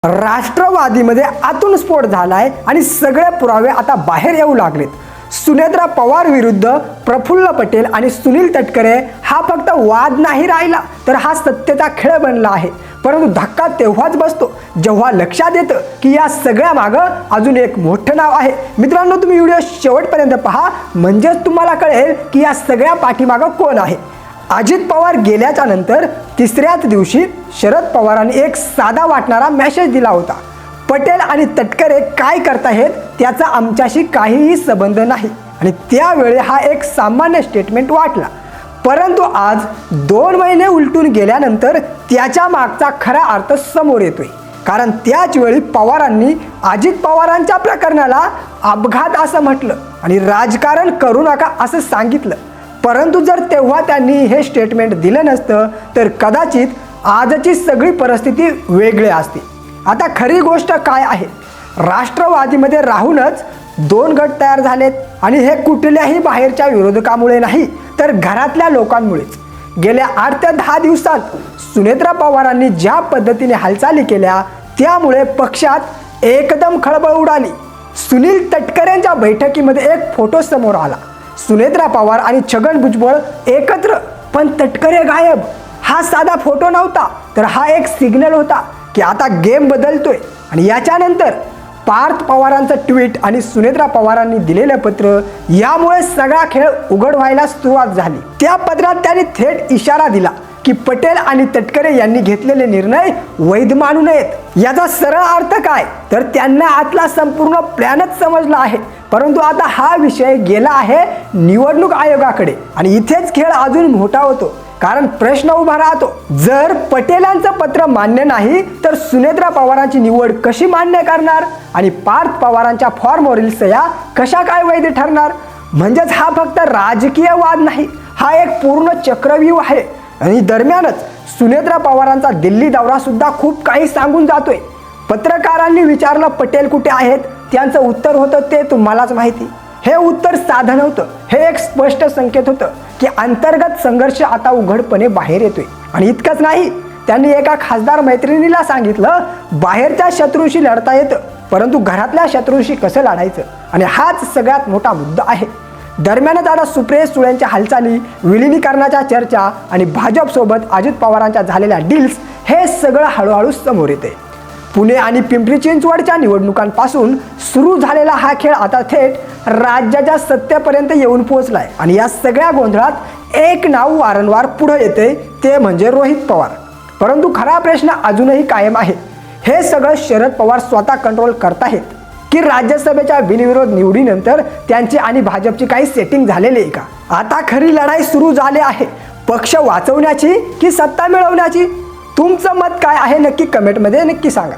राष्ट्रवादीमध्ये आतून स्फोट झालाय आणि सगळे पुरावे आता बाहेर येऊ लागलेत। सुनेत्रा पवार विरुद्ध प्रफुल्ल पटेल आणि सुनील तटकरे हा फक्त वाद नाही राहिला, तर हा सत्तेचा खेळ बनला आहे। परंतु धक्का तेव्हाच बसतो जेव्हा लक्षात येतं की या सगळ्या मागं अजून एक मोठं नाव आहे। मित्रांनो, तुम्ही व्हिडिओ शेवटपर्यंत पहा, म्हणजेच तुम्हाला कळेल की या सगळ्या पाठीमागं कोण आहे। अजित पवार गेल्याच्या नंतर तिसऱ्याच दिवशी शरद पवारांनी एक साधा वाटणारा मेसेज दिला होता, पटेल आणि तटकरे काय करतायत त्याचा आमच्याशी काहीही संबंध नाही। आणि त्यावेळी हा एक सामान्य स्टेटमेंट वाटला, परंतु आज 2 महिने उलटून गेल्यानंतर त्याच्या मागचा खरा अर्थ समोर येतोय। कारण त्याच वेळी पवारांनी अजित पवारांच्या प्रकरणाला अपघात असं म्हटलं आणि राजकारण करू नका असं सांगितलं। परंतु जर तेव्हा त्यांनी हे स्टेटमेंट दिलं नसतं तर कदाचित आजची सगळी परिस्थिती वेगळी असती। आता खरी गोष्ट काय आहे, राष्ट्रवादीमध्ये राहूनच 2 गट तयार झालेत आणि हे कुठल्याही बाहेरच्या विरोधकामुळे नाही, तर घरातल्या लोकांमुळेच। गेल्या 8 ते 10 दिवसात सुनेत्रा पवारांनी ज्या पद्धतीने हालचाली केल्या त्यामुळे पक्षात एकदम खळबळ उडाली। सुनील तटकरेंच्या बैठकीमध्ये एक फोटो समोर आला, सुनेत्रा पवार आणि छगन भुजबळ एकत्र, पण तटकरे गायब। हा साधा फोटो नव्हता, तर हा एक सिग्नल होता की आता गेम बदलतोय। आणि याच्यानंतर पार्थ पवारांचं ट्विट आणि सुनेत्रा पवारांनी दिलेलं पत्र, यामुळे सगळा खेळ उघड व्हायला सुरुवात झाली। त्या पत्रात त्यांनी थेट इशारा दिला की पटेल आणि तटकरे यांनी घेतलेले निर्णय वैध मानू नयेत। याचा सरळ अर्थ काय, तर त्यांना आतला संपूर्ण प्लॅनच समजला आहे। परंतु आता हा विषय गेला आहे निवडणूक आयोगाकडे आणि इथेच खेळ अजून मोठा होतो। कारण प्रश्न उभा राहतो, जर पटेलांचं पत्र मान्य नाही तर सुनेत्रा पवारांची निवड कशी मान्य करणार आणि पार्थ पवारांच्या फॉर्मवरील सह्या कशा काय वैध ठरणार। म्हणजेच हा फक्त राजकीय वाद नाही, हा एक पूर्ण चक्रव्यूह आहे। आणि दरम्यानच सुनेत्रा पवारांचा दिल्ली दौरा सुद्धा खूप काही सांगून जातोय। पत्रकारांनी विचारलं पटेल कुठे आहेत, त्यांचं उत्तर होतं ते तुम्हालाच माहिती। हे उत्तर साधं नव्हतं, हे एक स्पष्ट संकेत होतं की अंतर्गत संघर्ष आता उघडपणे बाहेर येतोय। आणि इतकंच नाही, त्यांनी एका खासदार मैत्रिणीला सांगितलं बाहेरच्या शत्रूशी लढता येतं, परंतु घरातल्या शत्रूशी कसं लढायचं, आणि हाच सगळ्यात मोठा मुद्दा आहे। दरम्यानच आता सुप्रिया सुळेंच्या हालचाली, विलिनीकरणाच्या चर्चा आणि भाजपसोबत अजित पवारांच्या झालेल्या डील्स, हे सगळं हळूहळू समोर येते। पुणे आणि पिंपरी चिंचवडच्या निवडणुकांपासून सुरू झालेला हा खेळ आता थेट राज्याच्या सत्तेपर्यंत येऊन पोहोचलाय। आणि या सगळ्या गोंधळात एक नाव वारंवार पुढे येते, ते म्हणजे रोहित पवार। परंतु खरा प्रश्न अजूनही कायम आहे, हे सगळं शरद पवार स्वतः कंट्रोल करतायत की राज्यसभेच्या बिनविरोध निवडीनंतर त्यांची आणि भाजपची काही सेटिंग झालेली आहे का। आता खरी लढाई सुरू झाली आहे, पक्ष वाचवण्याची की सत्ता मिळवण्याची। तुमचं मत काय आहे नक्की कमेंटमध्ये नक्की सांगा।